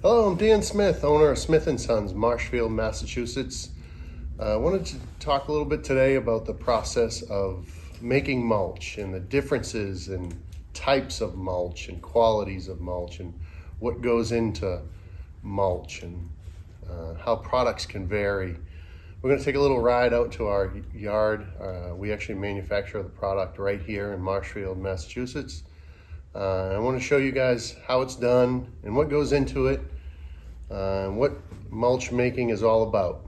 Hello, I'm Dan Smith, owner of Smith & Sons, Marshfield, Massachusetts. I wanted to talk a little bit today about the process of making mulch and the differences in types of mulch and qualities of mulch and what goes into mulch and how products can vary. We're going to take a little ride out to our yard. We actually manufacture the product right here in Marshfield, Massachusetts. I want to show you guys how it's done and what goes into it, and what mulch making is all about.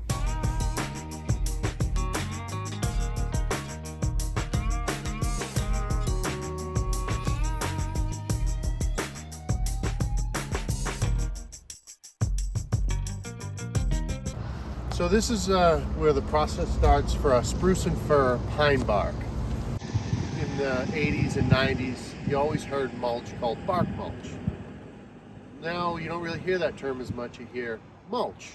So this is where the process starts for our spruce and fir pine bark. In the 80s and 90s, you always heard mulch called bark mulch. Now you don't really hear that term as much. You hear mulch,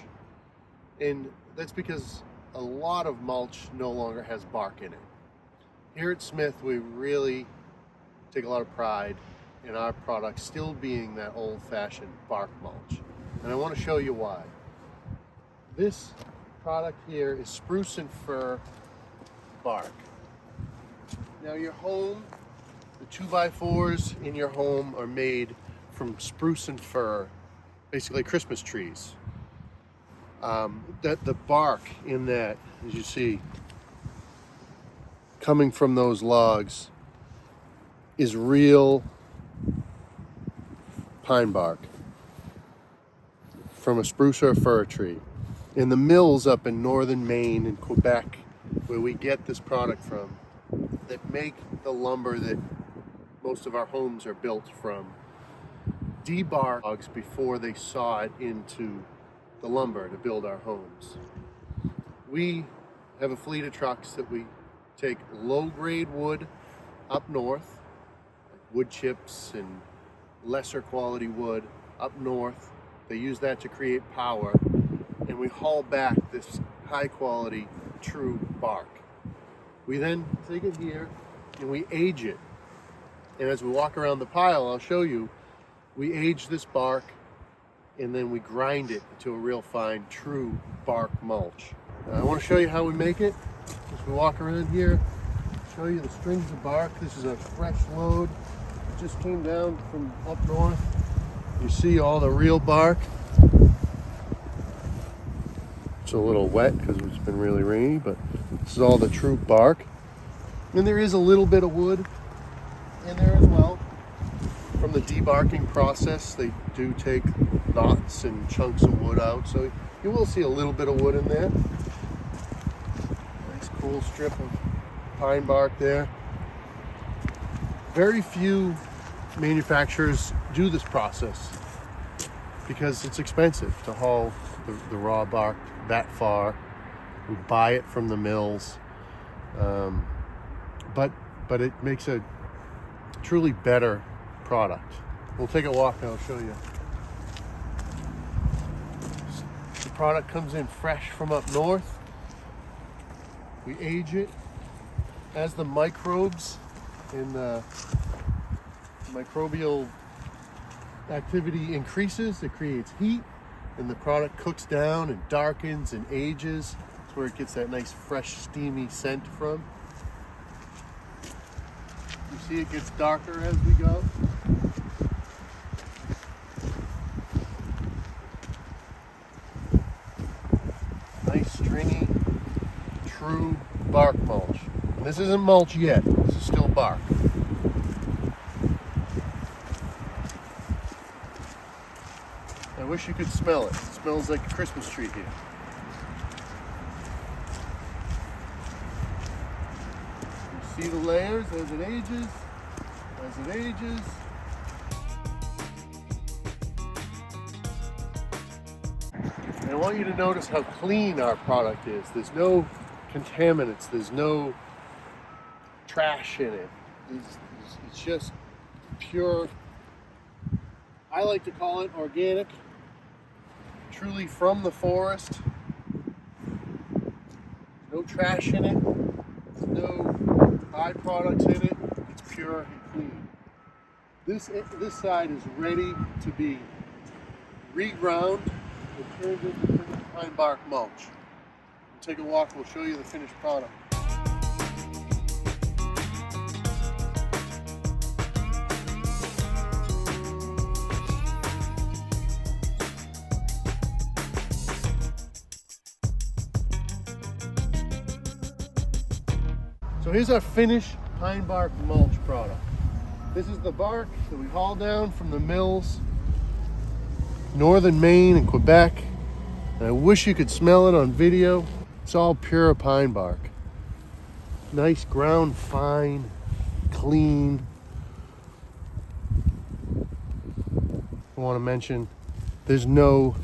and that's because a lot of mulch no longer has bark in it. Here at Smith, we really take a lot of pride in our product still being that old-fashioned bark mulch, and I want to show you why. This product here is spruce and fir bark. Now your home, the 2x4s in your home are made from spruce and fir, basically Christmas trees. That the bark in that, as you see, coming from those logs is real pine bark from a spruce or a fir tree. In the mills up in northern Maine and Quebec, where we get this product from, that make the lumber that most of our homes are built from, debark logs before they saw it into the lumber to build our homes. We have a fleet of trucks that we take low-grade wood up north, like wood chips and lesser quality wood up north. They use that to create power, and we haul back this high-quality, true bark. We then take it here and we age it. And as we walk around the pile, I'll show you, we age this bark and then we grind it into a real fine, true bark mulch. I want to show you how we make it. As we walk around here, show you the strings of bark. This is a fresh load. It just came down from up north. You see all the real bark. It's a little wet because it's been really rainy, but this is all the true bark. And there is a little bit of wood in there as well. From the debarking process, they do take knots and chunks of wood out, so you will see a little bit of wood in there. Nice cool strip of pine bark there. Very few manufacturers do this process because it's expensive to haul the raw bark that far. We buy it from the mills, but it makes a truly better product. We'll take a walk and I'll show you. The product comes in fresh from up north. We age it. As the microbes and the microbial activity increases, it creates heat, and the product cooks down and darkens and ages. That's where it gets that nice fresh steamy scent from. You see it gets darker as we go. Nice stringy, true bark mulch. And this isn't mulch yet, this is still bark. I wish you could smell it. It smells like a Christmas tree here. You see the layers as it ages, And I want you to notice how clean our product is. There's no contaminants, there's no trash in it. It's just pure, I like to call it organic, truly from the forest. No trash in it, there's no byproducts in it, it's pure and clean. This side is ready to be reground and turned into finished pine bark mulch. We'll take a walk, we'll show you the finished product. So here's our finished pine bark mulch product. This is the bark that we haul down from the mills, northern Maine and Quebec. And I wish you could smell it on video. It's all pure pine bark. Nice ground, fine, clean. I want to mention there's no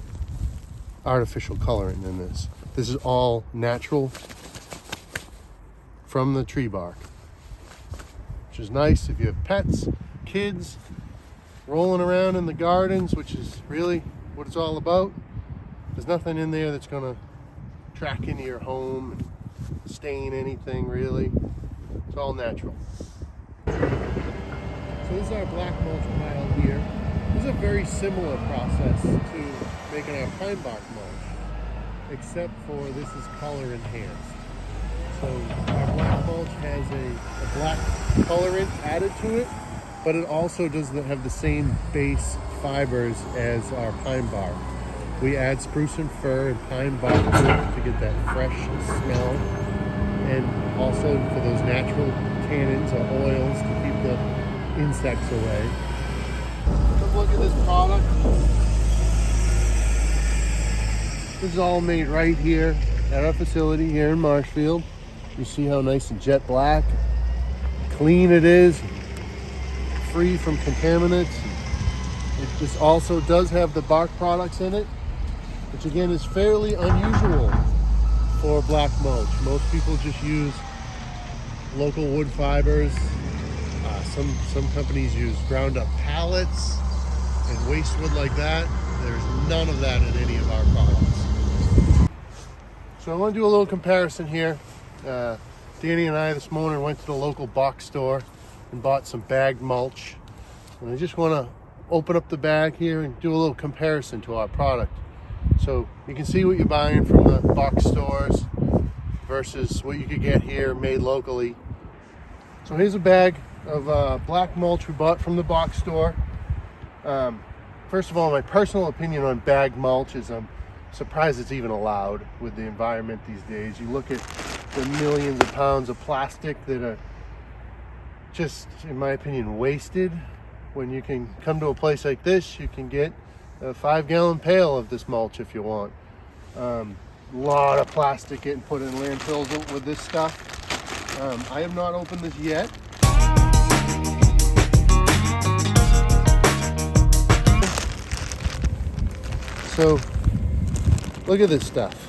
artificial coloring in this. This is all natural from the tree bark, which is nice if you have pets, kids, rolling around in the gardens, which is really what it's all about. There's nothing in there that's gonna track into your home and stain anything really. It's all natural. So this is our black mulch pile here. This is a very similar process to making our pine bark mulch, except for this is color enhanced. So our black mulch has a black colorant added to it, but it also doesn't have the same base fibers as our pine bark. We add spruce and fir and pine bark to it to get that fresh smell, and also for those natural tannins or oils to keep the insects away. Let's look at this product. This is all made right here at our facility here in Marshfield. You see how nice and jet black, clean it is, free from contaminants. This also does have the bark products in it, which again is fairly unusual for black mulch. Most people just use local wood fibers. Some companies use ground up pallets and waste wood like that. There's none of that in any of our products. So I want to do a little comparison here. Danny and I this morning went to the local box store and bought some bagged mulch. And I just want to open up the bag here and do a little comparison to our product. So you can see what you're buying from the box stores versus what you could get here made locally. So here's a bag of black mulch we bought from the box store. First of all, my personal opinion on bagged mulch is I'm surprised it's even allowed with the environment these days. You look at the millions of pounds of plastic that are just, in my opinion, wasted. When you can come to a place like this, you can get a 5-gallon pail of this mulch if you want. A lot of plastic getting put in landfills with this stuff. I have not opened this yet. So look at this stuff.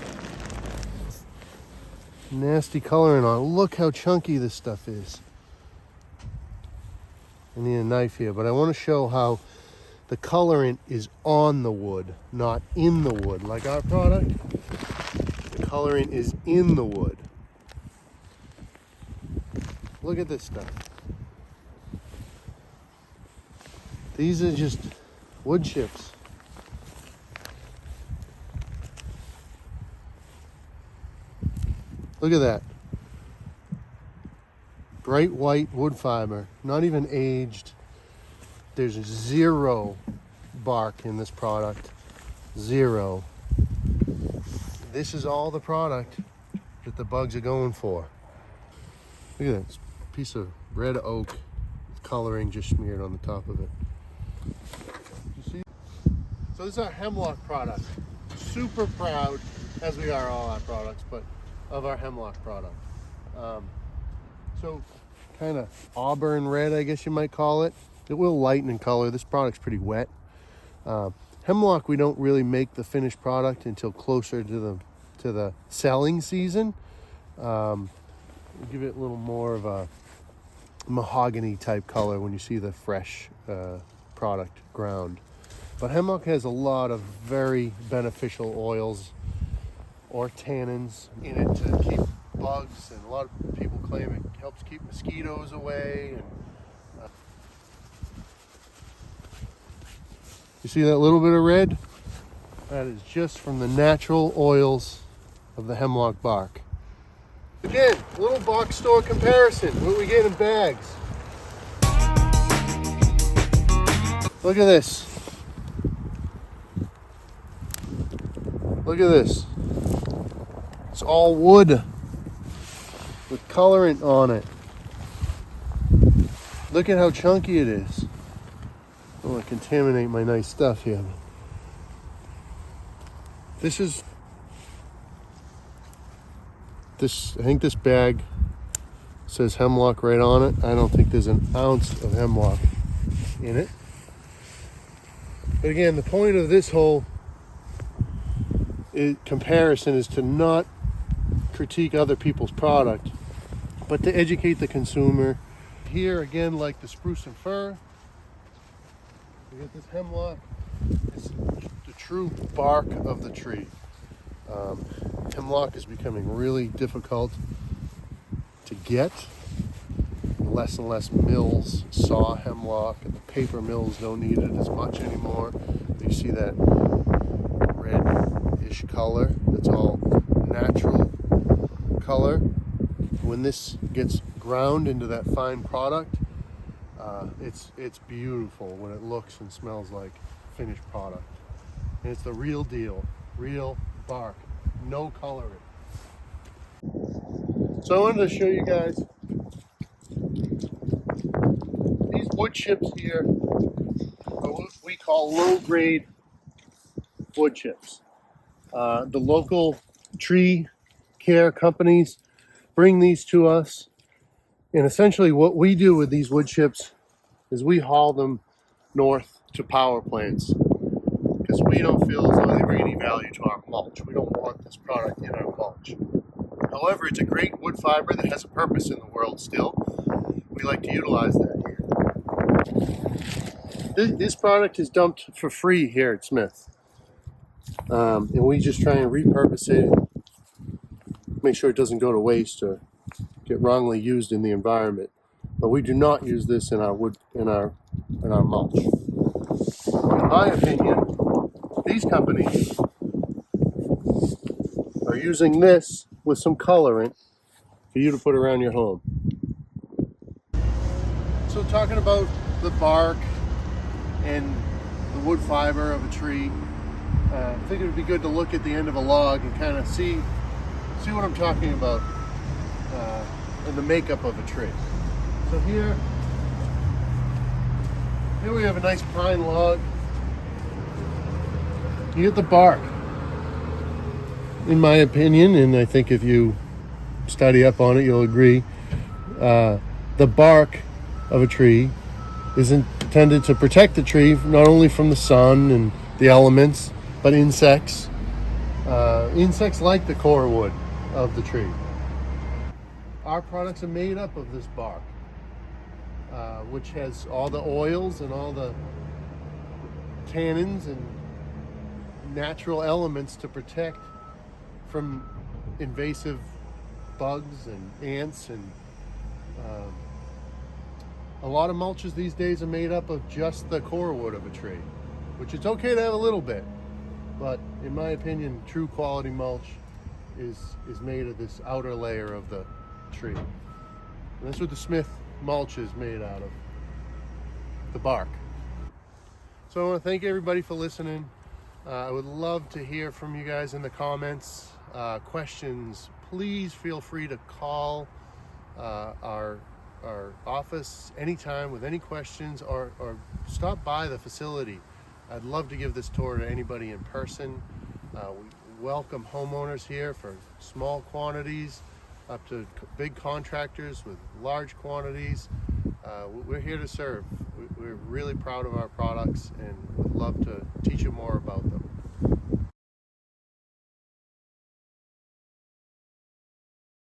Nasty coloring on it. Look how chunky this stuff is. I need a knife here, but I want to show how the colorant is on the wood, not in the wood. Like our product, the colorant is in the wood. Look at this stuff. These are just wood chips. Look at that. Bright white wood fiber, not even aged. There's zero bark in this product. Zero. This is all the product that the bugs are going for. Look at that piece of red oak with coloring just smeared on the top of it. You see? So this is our hemlock product. Super proud, as we are all our products, but of our hemlock product. So kind of auburn red, I guess you might call it. It will lighten in color. This product's pretty wet. Hemlock, we don't really make the finished product until closer to the selling season. We'll give it a little more of a mahogany type color when you see the fresh product ground. But hemlock has a lot of very beneficial oils or tannins in it to keep bugs, and a lot of people claim it helps keep mosquitoes away. And you see that little bit of red? That is just from the natural oils of the hemlock bark. Again, little box store comparison. What we get in bags. Look at this. Look at this. It's all wood with colorant on it. Look at how chunky it is. I don't want to contaminate my nice stuff here. This is I think this bag says hemlock right on it. I don't think there's an ounce of hemlock in it. But again, the point of this whole comparison is to not critique other people's product, but to educate the consumer. Here again, like the spruce and fir, we get this hemlock. It's the true bark of the tree. Hemlock is becoming really difficult to get. Less and less mills saw hemlock, and the paper mills don't need it as much anymore. You see that red-ish color. That's all natural color. When this gets ground into that fine product, it's beautiful when it looks and smells like finished product. And it's the real deal, real bark, no coloring. So I wanted to show you guys these wood chips here are what we call low-grade wood chips. The local tree care companies bring these to us, and essentially what we do with these wood chips is we haul them north to power plants because we don't feel as though they bring any value to our mulch. We don't want this product in our mulch. However, it's a great wood fiber that has a purpose in the world still. We like to utilize that here. This product is dumped for free here at Smith. And we just try and repurpose it, make sure it doesn't go to waste or get wrongly used in the environment. But we do not use this in our wood, in our mulch. In my opinion, these companies are using this with some colorant for you to put around your home. So talking about the bark and the wood fiber of a tree, I think it would be good to look at the end of a log and kind of see what I'm talking about in the makeup of a tree. So here we have a nice pine log. You get the bark. In my opinion, and I think if you study up on it, you'll agree, the bark of a tree is intended to protect the tree not only from the sun and the elements, but insects. Insects like the core wood of the tree. Our products are made up of this bark, which has all the oils and all the tannins and natural elements to protect from invasive bugs and ants. And a lot of mulches these days are made up of just the core wood of a tree, which it's okay to have a little bit, but in my opinion, true quality mulch is made of this outer layer of the tree. And that's what the Smith mulch is made out of, the bark. So I want to thank everybody for listening. I would love to hear from you guys in the comments. Questions, please feel free to call our office anytime with any questions, or stop by the facility. I'd love to give this tour to anybody in person. We welcome homeowners here for small quantities up to big contractors with large quantities. We're here to serve. We're really proud of our products and would love to teach you more about them.